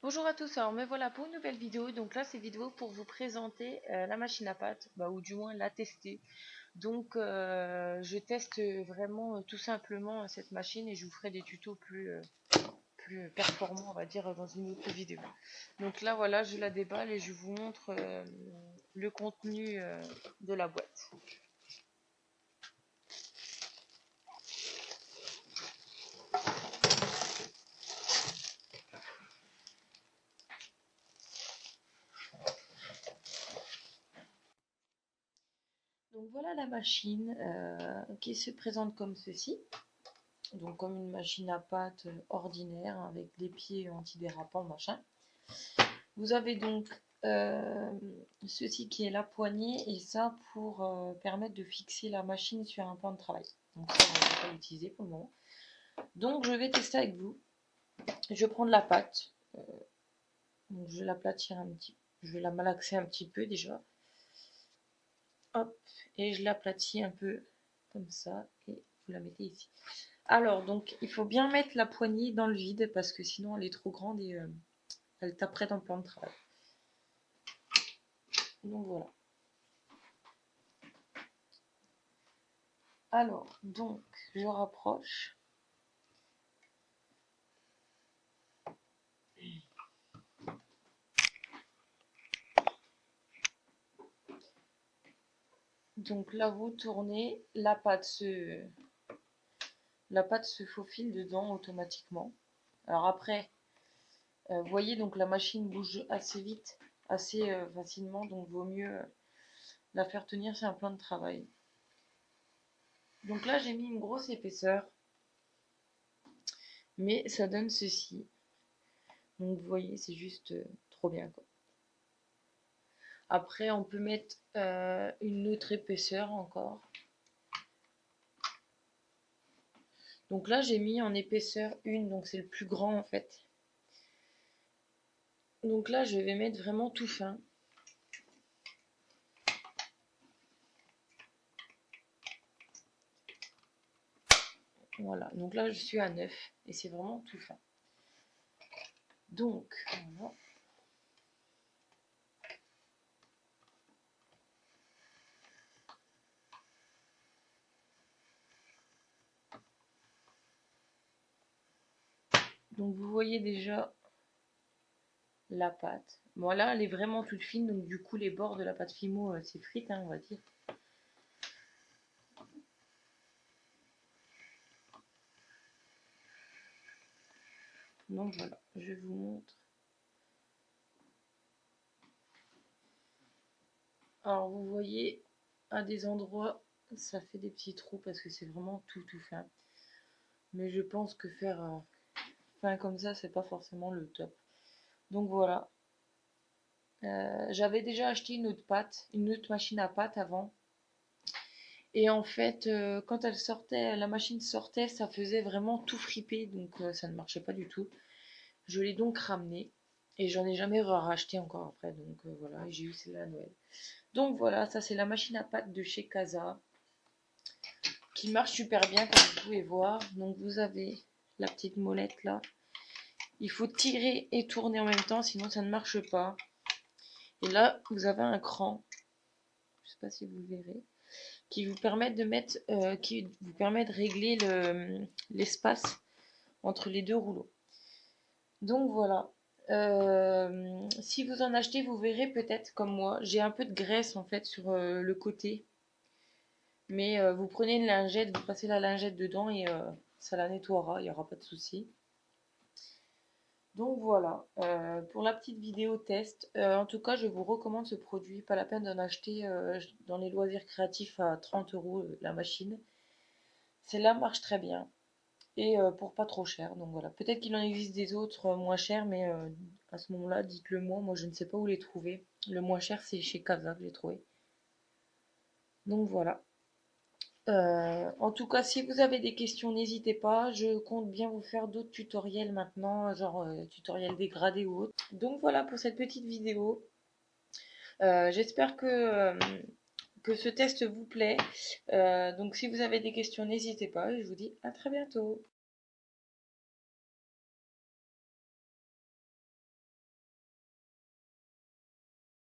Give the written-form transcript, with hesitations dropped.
Bonjour à tous, alors me voilà pour une nouvelle vidéo. Donc là c'est vidéo pour vous présenter la machine à pâte, ou du moins la tester. Donc je teste vraiment tout simplement cette machine et je vous ferai des tutos plus performants, on va dire, dans une autre vidéo. Donc là voilà, je la déballe et je vous montre le contenu de la boîte. Donc voilà la machine qui se présente comme ceci. Donc comme une machine à pâte ordinaire avec des pieds antidérapants machin. Vous avez donc ceci qui est la poignée et ça pour permettre de fixer la machine sur un plan de travail. Donc ça, on ne va pas l'utiliser pour le moment. Donc je vais tester avec vous. Je vais prendre la pâte. Donc je vais l'aplatir un petit peu. Je vais la malaxer un petit peu déjà. Hop, et je l'aplatis un peu comme ça et vous la mettez ici. Alors donc il faut bien mettre la poignée dans le vide parce que sinon elle est trop grande et elle taperait dans le plan de travail. Donc voilà. Alors, donc, je rapproche. Donc là, vous tournez, la pâte se faufile dedans automatiquement. Alors après, vous voyez, donc la machine bouge assez vite, assez facilement, donc vaut mieux la faire tenir sur un plan de travail. Donc là, j'ai mis une grosse épaisseur, mais ça donne ceci. Donc vous voyez, c'est juste trop bien, quoi. Après, on peut mettre une autre épaisseur encore. Donc là, j'ai mis en épaisseur 1, donc c'est le plus grand en fait. Donc là, je vais mettre vraiment tout fin. Voilà, donc là, je suis à 9 et c'est vraiment tout fin. Donc, voilà. Donc vous voyez déjà la pâte. Bon là, elle est vraiment toute fine, donc du coup, les bords de la pâte Fimo s'effritent, on va dire. Donc voilà, je vous montre. Alors vous voyez, à des endroits, ça fait des petits trous parce que c'est vraiment tout fin. Mais je pense que faire fin comme ça, c'est pas forcément le top. Donc voilà. J'avais déjà acheté une autre machine à pâte avant. Et en fait, quand elle sortait, la machine sortait, ça faisait vraiment tout friper, donc ça ne marchait pas du tout. Je l'ai donc ramenée et j'en ai jamais racheté encore après, donc voilà, j'ai eu celle-là à Noël. Donc voilà, ça c'est la machine à pâte de chez Casa qui marche super bien comme vous pouvez voir. Donc vous avez la petite molette là. Il faut tirer et tourner en même temps, sinon ça ne marche pas. Et là, vous avez un cran, je sais pas si vous le verrez, qui vous permet de mettre, qui vous permet de régler l'espace entre les deux rouleaux. Donc voilà. Si vous en achetez, vous verrez peut-être comme moi, j'ai un peu de graisse en fait sur le côté. Mais vous prenez une lingette, vous passez la lingette dedans et ça la nettoiera, il n'y aura pas de souci. Donc voilà, pour la petite vidéo test, en tout cas je vous recommande ce produit, pas la peine d'en acheter dans les loisirs créatifs à 30 € la machine. Celle-là marche très bien et pour pas trop cher, donc voilà. Peut-être qu'il en existe des autres moins chers, mais à ce moment-là, dites-le moi, moi je ne sais pas où les trouver. Le moins cher c'est chez Casa que j'ai trouvé. Donc voilà. En tout cas, si vous avez des questions, n'hésitez pas. Je compte bien vous faire d'autres tutoriels maintenant, genre tutoriels dégradés ou autres. Donc voilà pour cette petite vidéo. J'espère que ce test vous plaît. Donc si vous avez des questions, n'hésitez pas. Et je vous dis à très bientôt.